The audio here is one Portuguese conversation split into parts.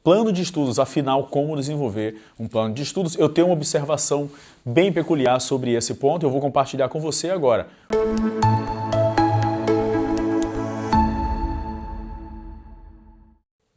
plano de estudos, afinal, como desenvolver um plano de estudos. Eu tenho uma observação bem peculiar sobre esse ponto e eu vou compartilhar com você agora.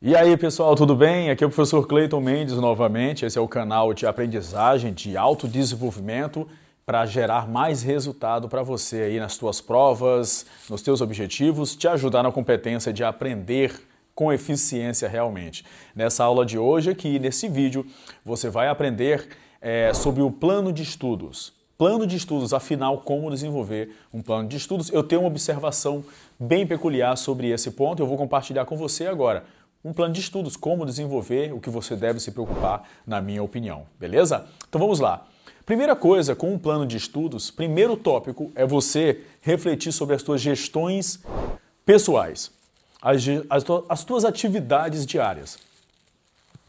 E aí, pessoal, tudo bem? Aqui é o professor Cleiton Mendes novamente. Esse é o canal de aprendizagem, de autodesenvolvimento para gerar mais resultado para você aí nas tuas provas, nos teus objetivos, te ajudar na competência de aprender com eficiência realmente. Nessa aula de hoje aqui, nesse vídeo, você vai aprender sobre o plano de estudos. Plano de estudos, afinal, como desenvolver um plano de estudos. Eu tenho uma observação bem peculiar sobre esse ponto e eu vou compartilhar com você agora. Um plano de estudos, como desenvolver, o que você deve se preocupar, na minha opinião, beleza? Então vamos lá. Primeira coisa, com um plano de estudos, primeiro tópico é você refletir sobre as suas gestões pessoais, as tuas atividades diárias.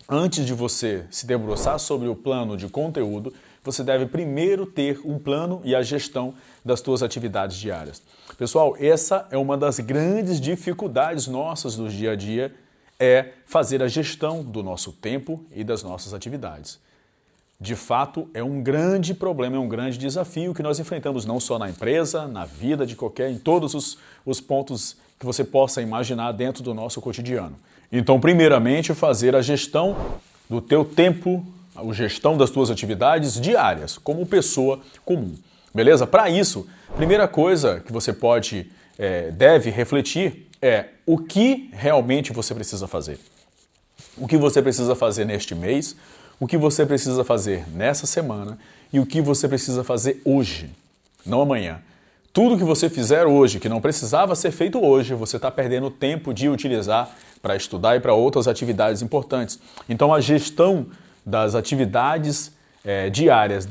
Antes de você se debruçar sobre o plano de conteúdo, você deve primeiro ter um plano e a gestão das suas atividades diárias. Pessoal, essa é uma das grandes dificuldades nossas do dia a dia, é fazer a gestão do nosso tempo e das nossas atividades. De fato, é um grande problema, é um grande desafio que nós enfrentamos não só na empresa, na vida de em todos os pontos que você possa imaginar dentro do nosso cotidiano. Então, primeiramente, fazer a gestão do teu tempo, a gestão das tuas atividades diárias, como pessoa comum. Beleza? Para isso, primeira coisa que você deve refletir é o que realmente você precisa fazer. O que você precisa fazer neste mês, o que você precisa fazer nessa semana e o que você precisa fazer hoje, não amanhã. Tudo que você fizer hoje, que não precisava ser feito hoje, você está perdendo tempo de utilizar para estudar e para outras atividades importantes. Então a gestão das atividades diárias,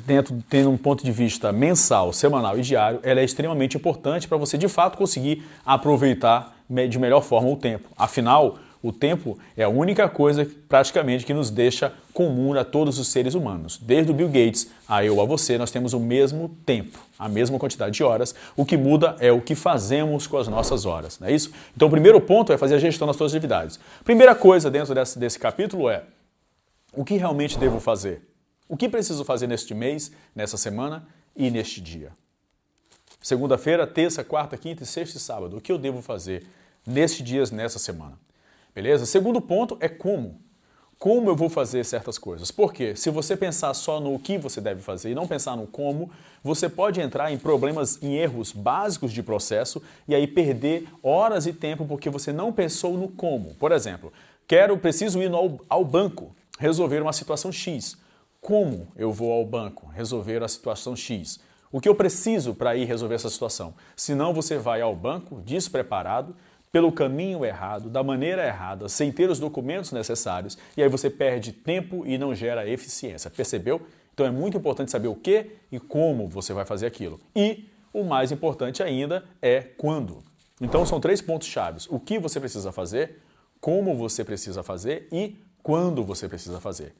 tendo um ponto de vista mensal, semanal e diário, ela é extremamente importante para você de fato conseguir aproveitar de melhor forma o tempo. Afinal, o tempo é a única coisa praticamente que nos deixa comum a todos os seres humanos. Desde o Bill Gates a eu, a você, nós temos o mesmo tempo, a mesma quantidade de horas. O que muda é o que fazemos com as nossas horas, não é isso? Então o primeiro ponto é fazer a gestão das suas atividades. Primeira coisa dentro desse capítulo é o que realmente devo fazer? O que preciso fazer neste mês, nessa semana e neste dia? Segunda-feira, terça, quarta, quinta, sexta e sábado. O que eu devo fazer nestes dias, nessa semana? Beleza? Segundo ponto é como. Como eu vou fazer certas coisas. Por quê? Se você pensar só no que você deve fazer e não pensar no como, você pode entrar em problemas, em erros básicos de processo e aí perder horas e tempo porque você não pensou no como. Por exemplo, preciso ir ao banco resolver uma situação X. Como eu vou ao banco resolver a situação X? O que eu preciso para ir resolver essa situação? Senão você vai ao banco despreparado, pelo caminho errado, da maneira errada, sem ter os documentos necessários, e aí você perde tempo e não gera eficiência. Percebeu? Então é muito importante saber o que e como você vai fazer aquilo. E o mais importante ainda é quando. Então são 3 pontos chaves. O que você precisa fazer, como você precisa fazer e quando você precisa fazer.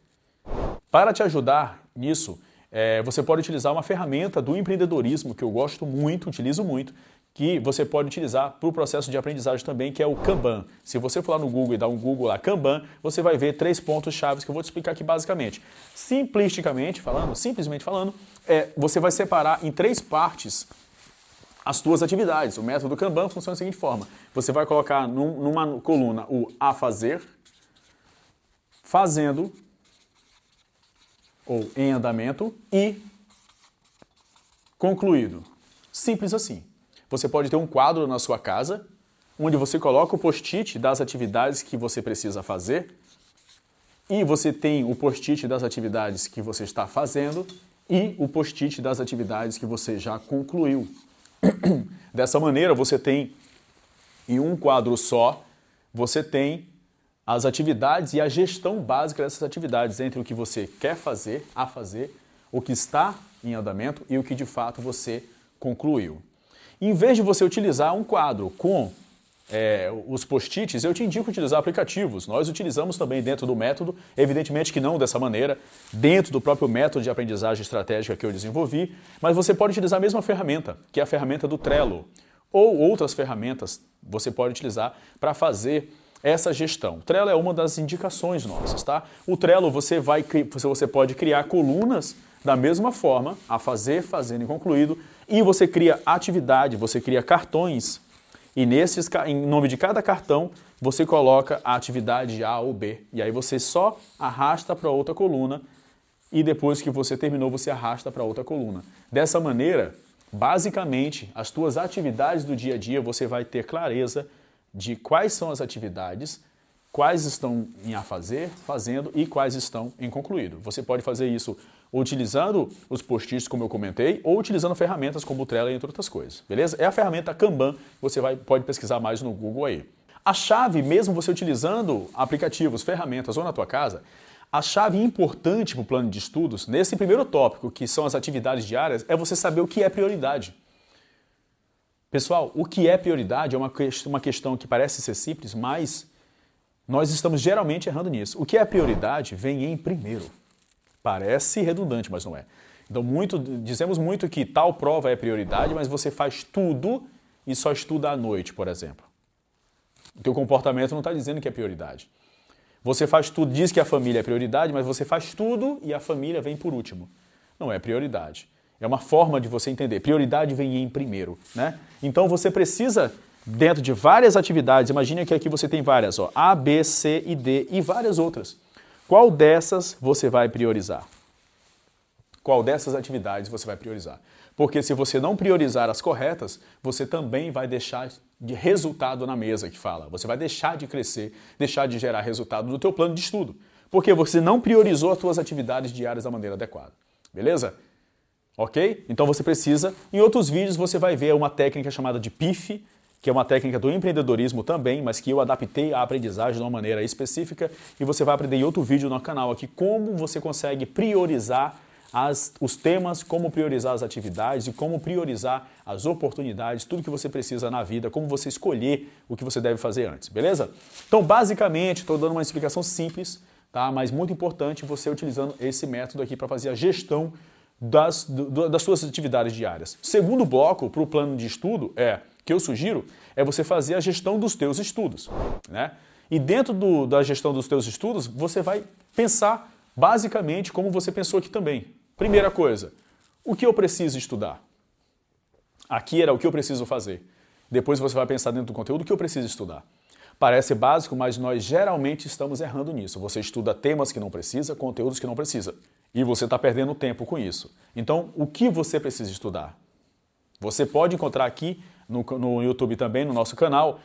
Para te ajudar nisso, você pode utilizar uma ferramenta do empreendedorismo que eu gosto muito, utilizo muito, que você pode utilizar para o processo de aprendizagem também, que é o Kanban. Se você for lá no Google e dar um Google lá, Kanban, você vai ver 3 pontos chaves que eu vou te explicar aqui basicamente. Simplesmente falando, você vai separar em 3 partes as tuas atividades. O método Kanban funciona da seguinte forma. Você vai colocar numa coluna o a fazer, fazendo, ou em andamento, e concluído. Simples assim. Você pode ter um quadro na sua casa, onde você coloca o post-it das atividades que você precisa fazer, e você tem o post-it das atividades que você está fazendo, e o post-it das atividades que você já concluiu. Dessa maneira, você tem, em um quadro só, você tem as atividades e a gestão básica dessas atividades, entre o que você quer fazer, o que está em andamento e o que de fato você concluiu. Em vez de você utilizar um quadro com os post-its, eu te indico utilizar aplicativos. Nós utilizamos também dentro do método, evidentemente que não dessa maneira, dentro do próprio método de aprendizagem estratégica que eu desenvolvi, mas você pode utilizar a mesma ferramenta, que é a ferramenta do Trello, ou outras ferramentas você pode utilizar para fazer essa gestão. O Trello é uma das indicações nossas, tá? O Trello você pode criar colunas da mesma forma, a fazer, fazendo e concluído, e você cria atividade, você cria cartões, e em nome de cada cartão você coloca a atividade A ou B, e aí você só arrasta para outra coluna, e depois que você terminou você arrasta para outra coluna. Dessa maneira, basicamente, as tuas atividades do dia a dia você vai ter clareza de quais são as atividades, quais estão em a fazer, fazendo e quais estão em concluído. Você pode fazer isso utilizando os post-its, como eu comentei, ou utilizando ferramentas como o Trello, entre outras coisas, beleza? É a ferramenta Kanban, você pode pesquisar mais no Google aí. A chave, mesmo você utilizando aplicativos, ferramentas ou na tua casa, a chave importante para o plano de estudos, nesse primeiro tópico, que são as atividades diárias, é você saber o que é prioridade. Pessoal, o que é prioridade é uma questão que parece ser simples, mas nós estamos geralmente errando nisso. O que é prioridade vem em primeiro. Parece redundante, mas não é. Então, dizemos muito que tal prova é prioridade, mas você faz tudo e só estuda à noite, por exemplo. O teu comportamento não está dizendo que é prioridade. Você faz tudo, diz que a família é prioridade, mas você faz tudo e a família vem por último. Não é prioridade. É uma forma de você entender. Prioridade vem em primeiro, né? Então você precisa, dentro de várias atividades, imagine que aqui você tem várias, ó, A, B, C e D e várias outras. Qual dessas você vai priorizar? Qual dessas atividades você vai priorizar? Porque se você não priorizar as corretas, você também vai deixar de resultado na mesa, que fala. Você vai deixar de crescer, deixar de gerar resultado no teu plano de estudo. Porque você não priorizou as suas atividades diárias da maneira adequada. Beleza? Ok? Então você precisa, em outros vídeos você vai ver uma técnica chamada de PIF, que é uma técnica do empreendedorismo também, mas que eu adaptei à aprendizagem de uma maneira específica, e você vai aprender em outro vídeo no canal aqui como você consegue priorizar os temas, como priorizar as atividades e como priorizar as oportunidades, tudo que você precisa na vida, como você escolher o que você deve fazer antes, beleza? Então, basicamente, estou dando uma explicação simples, tá? Mas muito importante você utilizando esse método aqui para fazer a gestão das suas atividades diárias. Segundo bloco para o plano de estudo que eu sugiro é você fazer a gestão dos teus estudos, né? E dentro da gestão dos teus estudos, você vai pensar basicamente como você pensou aqui também. Primeira coisa, o que eu preciso estudar? Aqui era o que eu preciso fazer. Depois você vai pensar dentro do conteúdo o que eu preciso estudar. Parece básico, mas nós geralmente estamos errando nisso. Você estuda temas que não precisa, conteúdos que não precisa. E você está perdendo tempo com isso. Então, o que você precisa estudar? Você pode encontrar aqui no YouTube também, no nosso canal,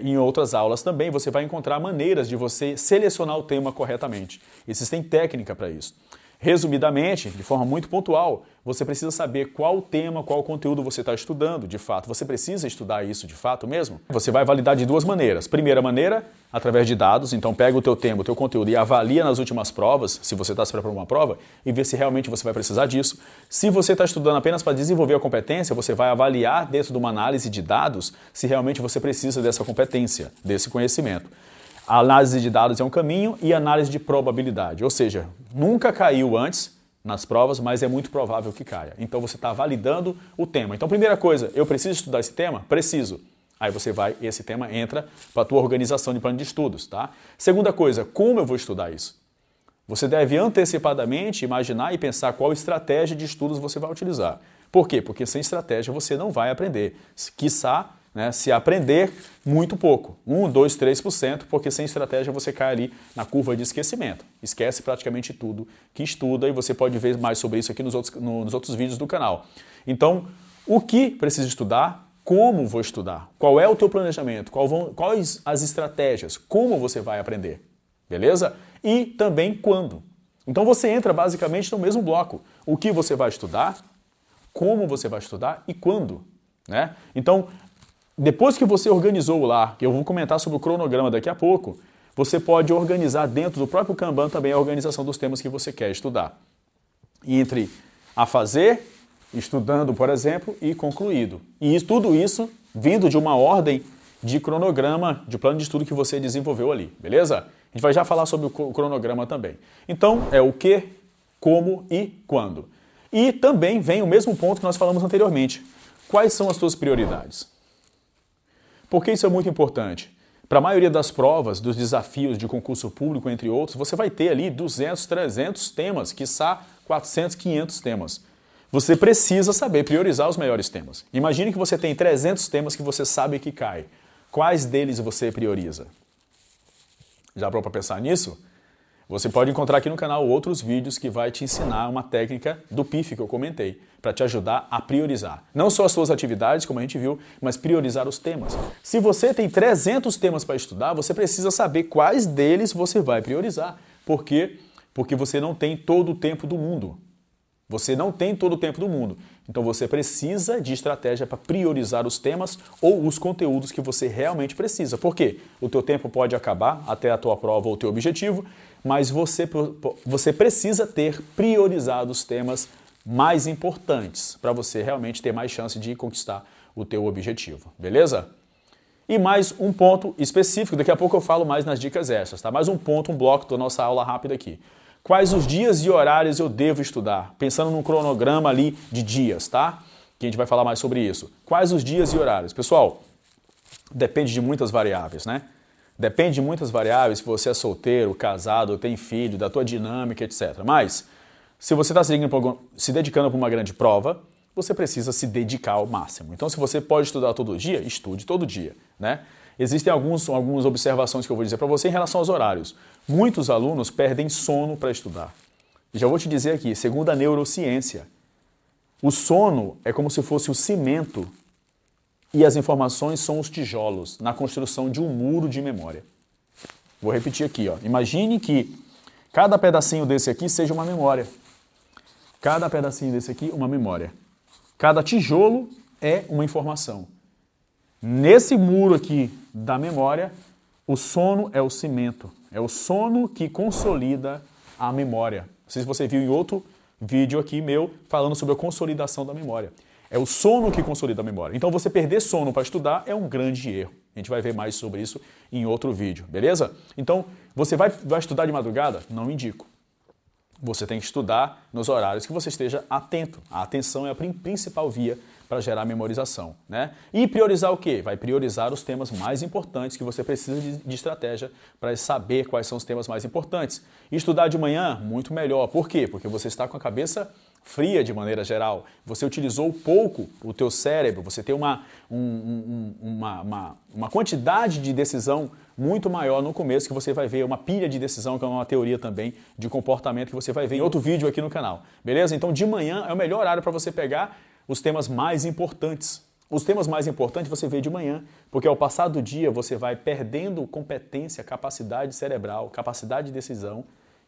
em outras aulas também, você vai encontrar maneiras de você selecionar o tema corretamente. Existem técnica para isso. Resumidamente, de forma muito pontual, você precisa saber qual tema, qual conteúdo você está estudando, de fato. Você precisa estudar isso de fato mesmo? Você vai validar de duas maneiras. Primeira maneira, através de dados. Então pega o teu tema, o teu conteúdo e avalia nas últimas provas, se você está se preparando para uma prova, e vê se realmente você vai precisar disso. Se você está estudando apenas para desenvolver a competência, você vai avaliar dentro de uma análise de dados se realmente você precisa dessa competência, desse conhecimento. A análise de dados é um caminho e a análise de probabilidade, ou seja, nunca caiu antes nas provas, mas é muito provável que caia. Então você está validando o tema. Então, primeira coisa, eu preciso estudar esse tema? Preciso. Aí esse tema entra para a tua organização de plano de estudos, tá? Segunda coisa, como eu vou estudar isso? Você deve antecipadamente imaginar e pensar qual estratégia de estudos você vai utilizar. Por quê? Porque sem estratégia você não vai aprender. Quiçá, né, se aprender muito pouco, 1, 2, 3%, porque sem estratégia você cai ali na curva de esquecimento. Esquece praticamente tudo que estuda e você pode ver mais sobre isso aqui nos outros vídeos do canal. Então, o que preciso estudar? Como vou estudar? Qual é o teu planejamento? Quais as estratégias? Como você vai aprender? Beleza? E também quando. Então você entra basicamente no mesmo bloco. O que você vai estudar, como você vai estudar e quando, né? Então, depois que você organizou lá, que eu vou comentar sobre o cronograma daqui a pouco, você pode organizar dentro do próprio Kanban também a organização dos temas que você quer estudar. Entre a fazer, estudando, por exemplo, e concluído. E tudo isso vindo de uma ordem de cronograma, de plano de estudo que você desenvolveu ali, beleza? A gente vai já falar sobre o cronograma também. Então, é o que, como e quando. E também vem o mesmo ponto que nós falamos anteriormente. Quais são as suas prioridades? Por que isso é muito importante? Para a maioria das provas, dos desafios de concurso público, entre outros, você vai ter ali 200, 300 temas, quiçá 400, 500 temas. Você precisa saber priorizar os melhores temas. Imagine que você tem 300 temas que você sabe que cai. Quais deles você prioriza? Já parou para pensar nisso? Você pode encontrar aqui no canal outros vídeos que vai te ensinar uma técnica do PIF que eu comentei, para te ajudar a priorizar. Não só as suas atividades, como a gente viu, mas priorizar os temas. Se você tem 300 temas para estudar, você precisa saber quais deles você vai priorizar. Por quê? Porque você não tem todo o tempo do mundo. Você não tem todo o tempo do mundo. Então você precisa de estratégia para priorizar os temas ou os conteúdos que você realmente precisa. Por quê? O teu tempo pode acabar até a tua prova ou o teu objetivo, mas você precisa ter priorizado os temas mais importantes para você realmente ter mais chance de conquistar o teu objetivo. Beleza? E mais um ponto específico, daqui a pouco eu falo mais nas dicas extras, tá? Mais um ponto, um bloco da nossa aula rápida aqui. Quais os dias e horários eu devo estudar? Pensando num cronograma ali de dias, tá? Que a gente vai falar mais sobre isso. Quais os dias e horários? Pessoal, depende de muitas variáveis, né? Depende de muitas variáveis, se você é solteiro, casado, tem filho, da tua dinâmica, etc. Mas, se você está se dedicando para uma grande prova, você precisa se dedicar ao máximo. Então, se você pode estudar todo dia, estude todo dia, né? Existem algumas observações que eu vou dizer para você em relação aos horários. Muitos alunos perdem sono para estudar. E já vou te dizer aqui, segundo a neurociência, o sono é como se fosse o cimento e as informações são os tijolos na construção de um muro de memória. Vou repetir aqui, ó. Imagine que cada pedacinho desse aqui seja uma memória. Cada pedacinho desse aqui, uma memória. Cada tijolo é uma informação. Nesse muro aqui da memória, o sono é o cimento. É o sono que consolida a memória. Não sei se você viu em outro vídeo aqui meu falando sobre a consolidação da memória. É o sono que consolida a memória. Então você perder sono para estudar é um grande erro. A gente vai ver mais sobre isso em outro vídeo, beleza? Então, você vai estudar de madrugada? Não indico. Você tem que estudar nos horários que você esteja atento. A atenção é a principal via para gerar memorização, né? E priorizar o quê? Vai priorizar os temas mais importantes que você precisa de estratégia para saber quais são os temas mais importantes. E estudar de manhã, muito melhor. Por quê? Porque você está com a cabeça fria de maneira geral. Você utilizou pouco o teu cérebro, você tem uma quantidade de decisão muito maior no começo, que você vai ver uma pilha de decisão, que é uma teoria também de comportamento que você vai ver em outro vídeo aqui no canal. Beleza? Então de manhã é o melhor horário para você pegar os temas mais importantes. Os temas mais importantes você vê de manhã, porque ao passar do dia você vai perdendo competência, capacidade cerebral, capacidade de decisão,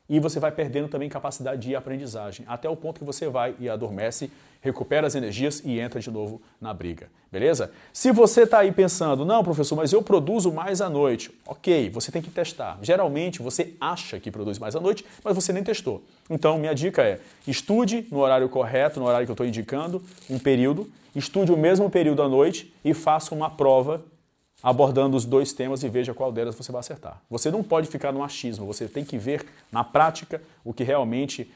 e você vai perdendo também capacidade de aprendizagem, até o ponto que você vai e adormece, recupera as energias e entra de novo na briga, beleza? Se você está aí pensando, não professor, mas eu produzo mais à noite, ok, você tem que testar. Geralmente você acha que produz mais à noite, mas você nem testou. Então minha dica é, estude no horário correto, no horário que eu estou indicando, um período, estude o mesmo período à noite e faça uma prova abordando os dois temas e veja qual delas você vai acertar. Você não pode ficar no achismo, você tem que ver na prática o que realmente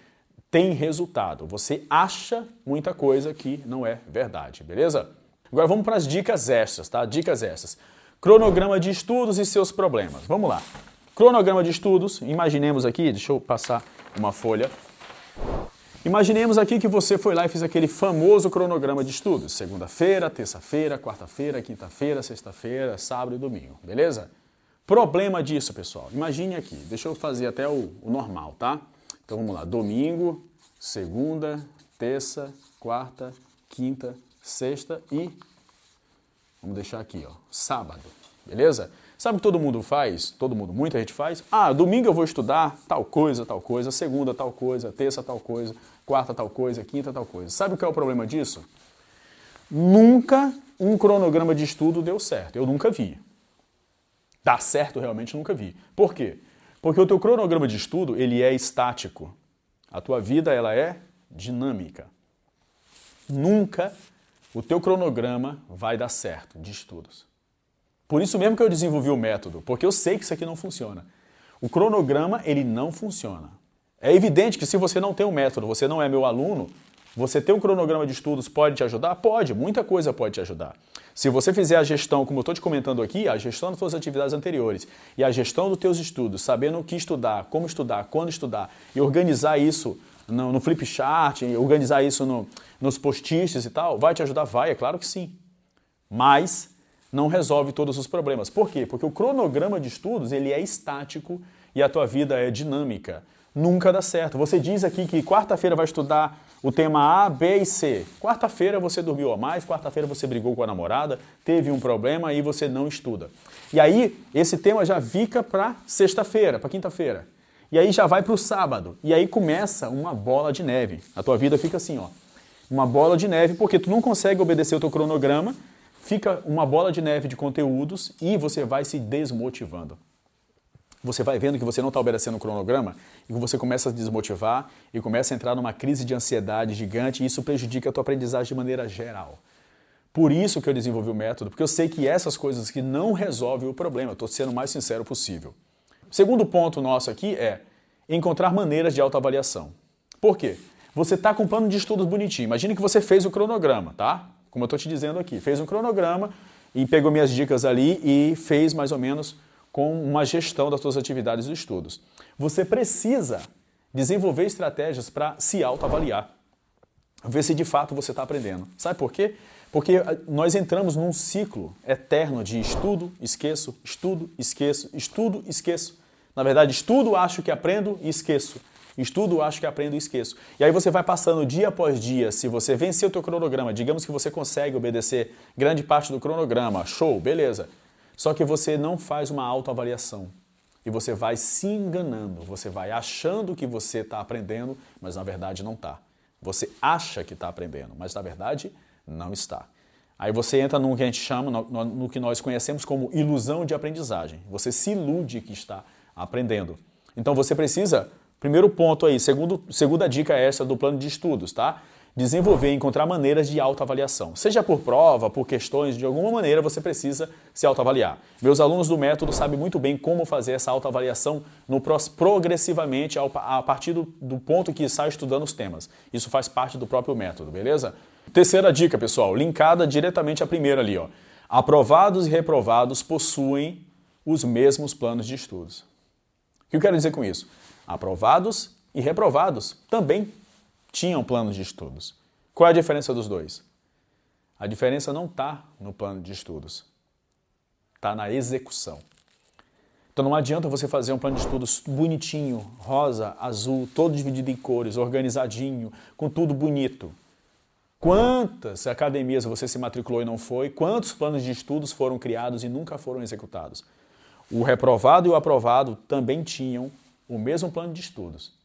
tem resultado. Você acha muita coisa que não é verdade, beleza? Agora vamos para as dicas extras, tá? Dicas extras. Cronograma de estudos e seus problemas. Vamos lá. Cronograma de estudos, imaginemos aqui, deixa eu passar uma folha. Imaginemos aqui que você foi lá e fez aquele famoso cronograma de estudos. Segunda-feira, terça-feira, quarta-feira, quinta-feira, sexta-feira, sábado e domingo, beleza? Problema disso, pessoal. Imagine aqui, deixa eu fazer até o normal, tá? Então vamos lá, domingo, segunda, terça, quarta, quinta, sexta e... vamos deixar aqui, ó, sábado, beleza? Sabe o que todo mundo faz? Todo mundo, muita gente faz. Ah, domingo eu vou estudar tal coisa, segunda tal coisa, terça tal coisa, quarta tal coisa, quinta tal coisa. Sabe o que é o problema disso? Nunca um cronograma de estudo deu certo. Eu nunca vi. Dá certo realmente, nunca vi. Por quê? Porque o teu cronograma de estudo, ele é estático. A tua vida, ela é dinâmica. Nunca o teu cronograma vai dar certo de estudos. Por isso mesmo que eu desenvolvi o método, porque eu sei que isso aqui não funciona. O cronograma, ele não funciona. É evidente que se você não tem um método, você não é meu aluno, Você ter um cronograma de estudos pode te ajudar? Pode, muita coisa pode te ajudar. Se você fizer a gestão, como eu estou te comentando aqui, a gestão das suas atividades anteriores e a gestão dos teus estudos, sabendo o que estudar, como estudar, quando estudar e organizar isso no flip chart, organizar isso nos post-its e tal, vai te ajudar? Vai, é claro que sim. Mas não resolve todos os problemas. Por quê? Porque o cronograma de estudos ele é estático e a tua vida é dinâmica. Nunca dá certo. Você diz aqui que quarta-feira vai estudar o tema A, B e C. Quarta-feira você dormiu a mais, quarta-feira você brigou com a namorada, teve um problema e você não estuda. E aí, esse tema já fica para sexta-feira, para quinta-feira. E aí já vai para o sábado. E aí começa uma bola de neve. A tua vida fica assim, ó. Uma bola de neve, porque tu não consegue obedecer o teu cronograma, fica uma bola de neve de conteúdos e você vai se desmotivando. Você vai vendo que você não está obedecendo o cronograma e que você começa a se desmotivar e começa a entrar numa crise de ansiedade gigante e isso prejudica a tua aprendizagem de maneira geral. Por isso que eu desenvolvi o método, porque eu sei que essas coisas que não resolvem o problema, eu estou sendo o mais sincero possível. O segundo ponto nosso aqui é encontrar maneiras de autoavaliação. Por quê? Você está com um plano de estudos bonitinho. Imagine que você fez o cronograma, tá? Como eu estou te dizendo aqui. Fez um cronograma e pegou minhas dicas ali e fez mais ou menos com uma gestão das suas atividades e estudos. Você precisa desenvolver estratégias para se autoavaliar. Ver se de fato você está aprendendo. Sabe por quê? Porque nós entramos num ciclo eterno de estudo, esqueço, estudo, esqueço, estudo, esqueço. Na verdade, estudo, acho que aprendo e esqueço. Estudo, acho que aprendo e esqueço. E aí você vai passando dia após dia, se você vencer o teu cronograma, digamos que você consegue obedecer grande parte do cronograma, show, beleza. Só que você não faz uma autoavaliação. E você vai se enganando, você vai achando que você está aprendendo, mas na verdade não está. Você acha que está aprendendo, mas na verdade não está. Aí você entra no que a gente chama, no que nós conhecemos como ilusão de aprendizagem. Você se ilude que está aprendendo. Então você precisa, primeiro ponto aí, segunda dica é essa do plano de estudos, tá? Desenvolver e encontrar maneiras de autoavaliação. Seja por prova, por questões, de alguma maneira você precisa se autoavaliar. Meus alunos do método sabem muito bem como fazer essa autoavaliação progressivamente a partir do ponto que sai estudando os temas. Isso faz parte do próprio método, beleza? Terceira dica, pessoal, linkada diretamente à primeira ali, ó. Aprovados e reprovados possuem os mesmos planos de estudos. O que eu quero dizer com isso? Aprovados e reprovados também tinham planos de estudos. Qual é a diferença dos dois? A diferença não está no plano de estudos, está na execução. Então não adianta você fazer um plano de estudos bonitinho, rosa, azul, todo dividido em cores, organizadinho, com tudo bonito. Quantas academias você se matriculou e não foi? Quantos planos de estudos foram criados e nunca foram executados? O reprovado e o aprovado também tinham o mesmo plano de estudos.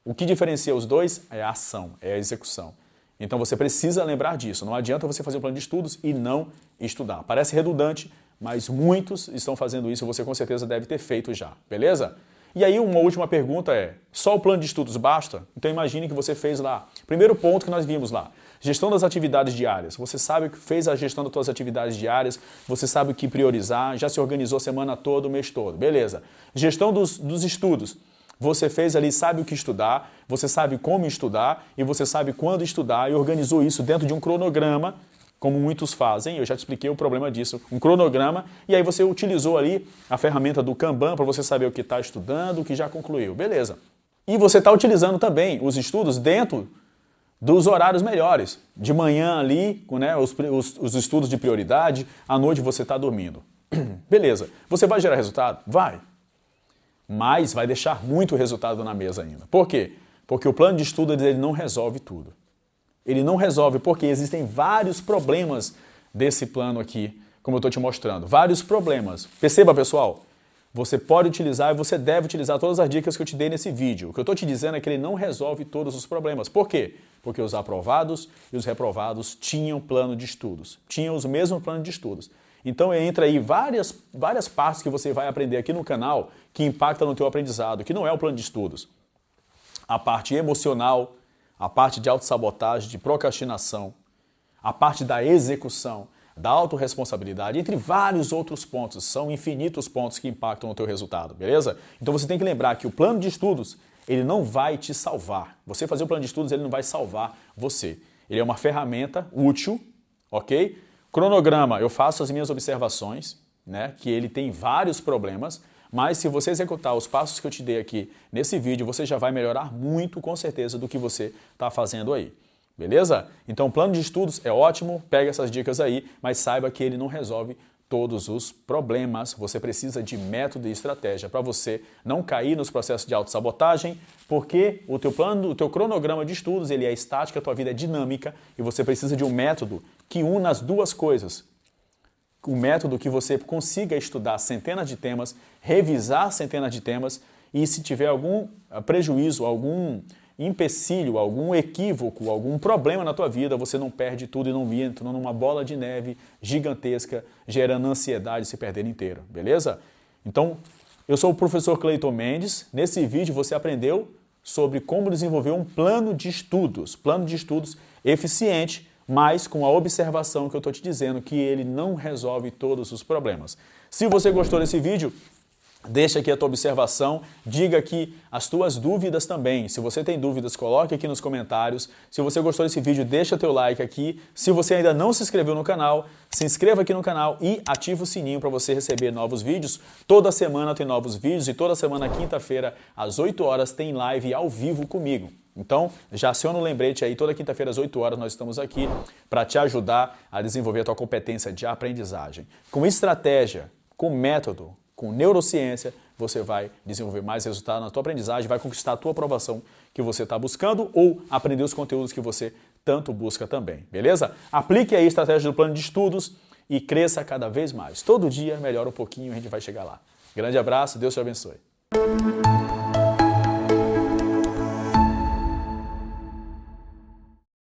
O que diferencia os dois é a ação, é a execução. Então você precisa lembrar disso. Não adianta você fazer um plano de estudos e não estudar. Parece redundante, mas muitos estão fazendo isso e você com certeza deve ter feito já, beleza? E aí uma última pergunta é, só o plano de estudos basta? Então imagine que você fez lá, primeiro ponto que nós vimos lá, gestão das atividades diárias. Você sabe que fez a gestão das suas atividades diárias, você sabe o que priorizar, já se organizou a semana toda, o mês todo, beleza? Gestão dos estudos. Você fez ali, sabe o que estudar, você sabe como estudar e você sabe quando estudar e organizou isso dentro de um cronograma, como muitos fazem, eu já te expliquei o problema disso, um cronograma, e aí você utilizou ali a ferramenta do Kanban para você saber o que está estudando, o que já concluiu, beleza. E você está utilizando também os estudos dentro dos horários melhores, de manhã ali, né, os estudos de prioridade, à noite você está dormindo. Beleza, você vai gerar resultado? Vai. Mas vai deixar muito resultado na mesa ainda. Por quê? Porque o plano de estudo ele não resolve tudo. Ele não resolve porque existem vários problemas desse plano aqui, como eu estou te mostrando. Vários problemas. Perceba, pessoal, você pode utilizar e você deve utilizar todas as dicas que eu te dei nesse vídeo. O que eu estou te dizendo é que ele não resolve todos os problemas. Por quê? Porque os aprovados e os reprovados tinham plano de estudos. Tinham os mesmos planos de estudos. Então entra aí várias partes que você vai aprender aqui no canal que impactam no teu aprendizado, que não é o plano de estudos. A parte emocional, a parte de autossabotagem, de procrastinação, a parte da execução, da autorresponsabilidade, entre vários outros pontos. São infinitos pontos que impactam no teu resultado, beleza? Então você tem que lembrar que o plano de estudos ele não vai te salvar. Você fazer o plano de estudos, ele não vai salvar você. Ele é uma ferramenta útil, ok? Cronograma, eu faço as minhas observações, né, que ele tem vários problemas, mas se você executar os passos que eu te dei aqui nesse vídeo, você já vai melhorar muito, com certeza, do que você está fazendo aí. Beleza? Então, plano de estudos é ótimo, pega essas dicas aí, mas saiba que ele não resolve todos os problemas. Você precisa de método e estratégia para você não cair nos processos de autossabotagem, porque o teu cronograma de estudos, ele é estático, a tua vida é dinâmica e você precisa de um método que una as duas coisas. Um método que você consiga estudar centenas de temas, revisar centenas de temas e se tiver algum prejuízo, algum empecilho, algum equívoco, algum problema na tua vida, você não perde tudo e não entra numa bola de neve gigantesca, gerando ansiedade e se perdendo inteiro, beleza? Então, eu sou o professor Cleiton Mendes. Nesse vídeo você aprendeu sobre como desenvolver um plano de estudos eficiente, mas com a observação que eu estou te dizendo, que ele não resolve todos os problemas. Se você gostou desse vídeo, deixa aqui a tua observação, diga aqui as tuas dúvidas também. Se você tem dúvidas, coloque aqui nos comentários. Se você gostou desse vídeo, deixa teu like aqui. Se você ainda não se inscreveu no canal, se inscreva aqui no canal e ativa o sininho para você receber novos vídeos. Toda semana tem novos vídeos e toda semana, quinta-feira, às 8 horas, tem live ao vivo comigo. Então, já aciona o lembrete aí, toda quinta-feira às 8 horas nós estamos aqui para te ajudar a desenvolver a tua competência de aprendizagem. Com estratégia, com método, com neurociência, você vai desenvolver mais resultado na tua aprendizagem, vai conquistar a tua aprovação que você está buscando ou aprender os conteúdos que você tanto busca também, beleza? Aplique aí a estratégia do plano de estudos e cresça cada vez mais. Todo dia melhora um pouquinho e a gente vai chegar lá. Grande abraço, Deus te abençoe.